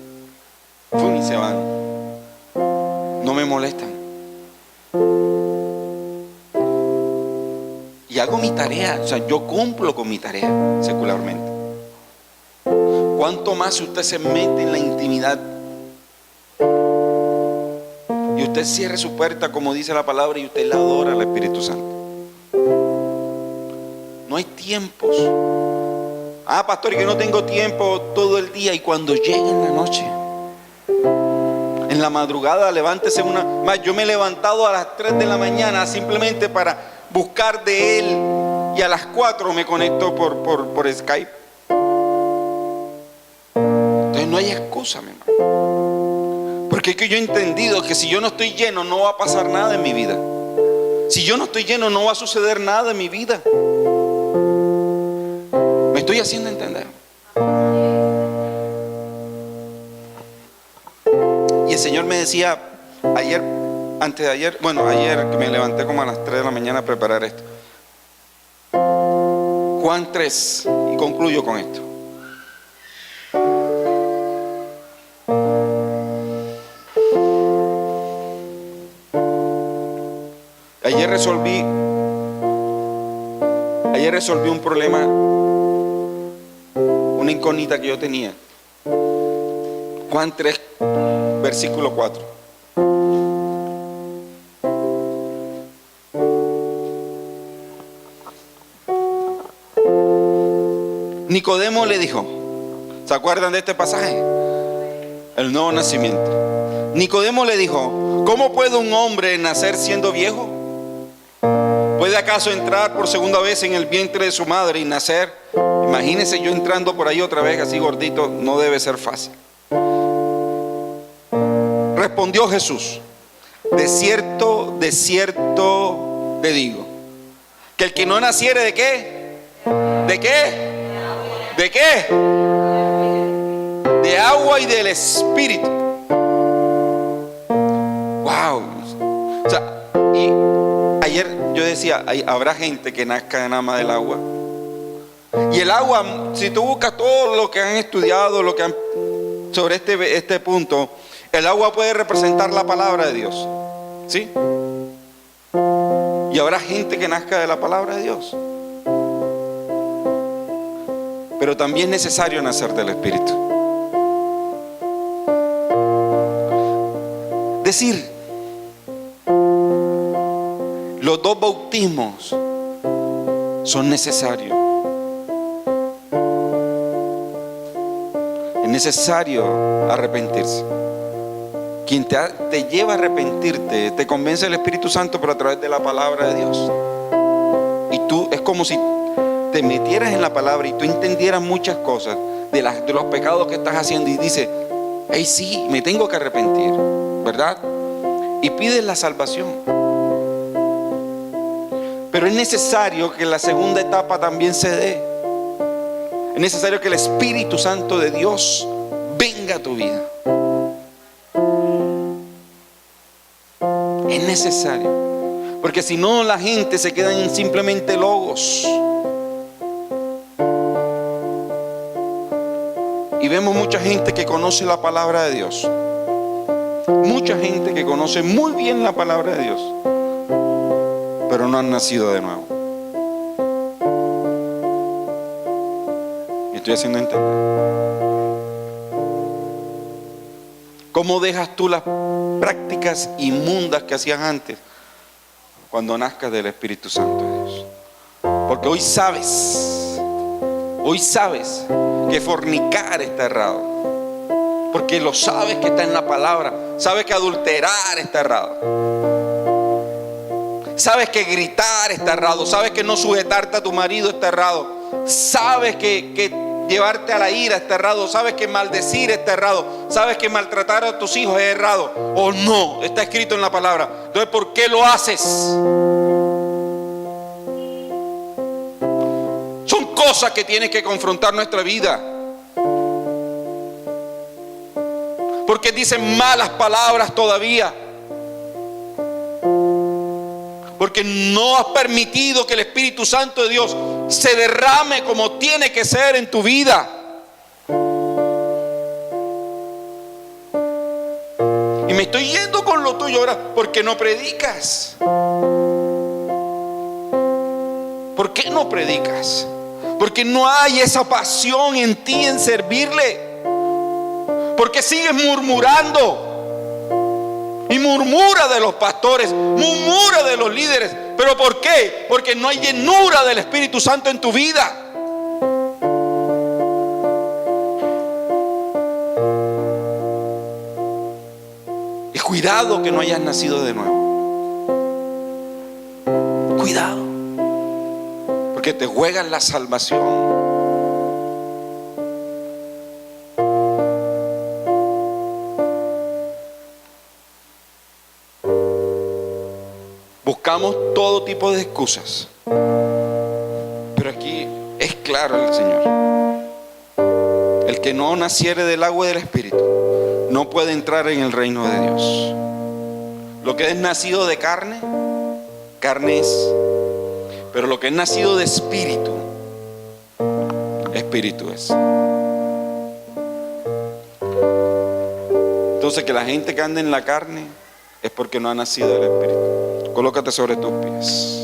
Y se van. No me molestan. Y hago mi tarea, o sea, yo cumplo con mi tarea secularmente. ¿Cuánto más si usted se mete en la intimidad y usted cierre su puerta, como dice la palabra, y usted la adora al Espíritu Santo? No hay tiempos. Ah, pastor, y que no tengo tiempo todo el día. Y cuando llega en la noche, en la madrugada, levántese más. Yo me he levantado a las 3 de la mañana simplemente para buscar de Él, y a las 4 me conecto por Skype. Entonces no hay excusa, mi hermano, porque es que yo he entendido que si yo no estoy lleno, no va a pasar nada en mi vida. Si yo no estoy lleno, no va a suceder nada en mi vida. ¿Me estoy haciendo entender? Y el Señor me decía ayer, antes de ayer, ayer que me levanté como a las 3 de la mañana a preparar esto. Juan 3, y concluyo con esto. Ayer resolví un problema, una incógnita que yo tenía. Juan 3, versículo 4. Nicodemo le dijo, ¿se acuerdan de este pasaje? El nuevo nacimiento. Nicodemo le dijo: ¿cómo puede un hombre nacer siendo viejo? ¿Puede acaso entrar por segunda vez en el vientre de su madre y nacer? Imagínense yo entrando por ahí otra vez así gordito, no debe ser fácil. Respondió Jesús: de cierto te digo, que el que no naciere ¿de qué? ¿De qué? ¿De qué? De agua y del Espíritu. Wow. O sea, y ayer yo decía, habrá gente que nazca nada más del agua. Y el agua, si tú buscas todo lo que han estudiado, sobre este punto, el agua puede representar la palabra de Dios, ¿sí? Y habrá gente que nazca de la palabra de Dios. Pero también es necesario nacer del Espíritu. Decir, los dos bautismos son necesarios. Es necesario arrepentirse. Quien te lleva a arrepentirte, te convence el Espíritu Santo, pero a través de la palabra de Dios. Y tú, es como si te metieras en la palabra y tú entendieras muchas cosas de los pecados que estás haciendo, y dices: hey, sí, me tengo que arrepentir, ¿verdad? Y pides la salvación. Pero es necesario que la segunda etapa también se dé. Es necesario que el Espíritu Santo de Dios venga a tu vida. Es necesario. Porque si no, la gente se queda en simplemente logos. Y vemos mucha gente que conoce la palabra de Dios. Mucha gente que conoce muy bien la palabra de Dios, pero no han nacido de nuevo. ¿Me estoy haciendo entender? ¿Cómo dejas tú las prácticas inmundas que hacías antes cuando nazcas del Espíritu Santo de Dios? Porque hoy sabes que fornicar está errado. Porque lo sabes que está en la palabra. Sabes que adulterar está errado. Sabes que gritar está errado. Sabes que no sujetarte a tu marido está errado. Sabes que llevarte a la ira está errado. Sabes que maldecir está errado. Sabes que maltratar a tus hijos es errado. O no, está escrito en la palabra. Entonces, ¿por qué lo haces? Son cosas que tienes que confrontar nuestra vida. Porque dicen malas palabras todavía. Porque no has permitido que el Espíritu Santo de Dios se derrame como tiene que ser en tu vida. Y me estoy yendo con lo tuyo ahora. ¿Por qué no predicas? ¿Por qué no predicas? Porque no hay esa pasión en ti en servirle. Porque sigues murmurando. Y murmura de los pastores, murmura de los líderes. ¿Pero por qué? Porque no hay llenura del Espíritu Santo en tu vida. Y cuidado que no hayas nacido de nuevo. Cuidado. Porque te juegan la salvación. Buscamos todo tipo de excusas, pero aquí es claro el Señor: el que no naciere del agua y del Espíritu no puede entrar en el reino de Dios. Lo que es nacido de carne, carne es, pero lo que es nacido de Espíritu, Espíritu es. Entonces, que la gente que anda en la carne es porque no ha nacido del Espíritu. Colócate sobre tus pies.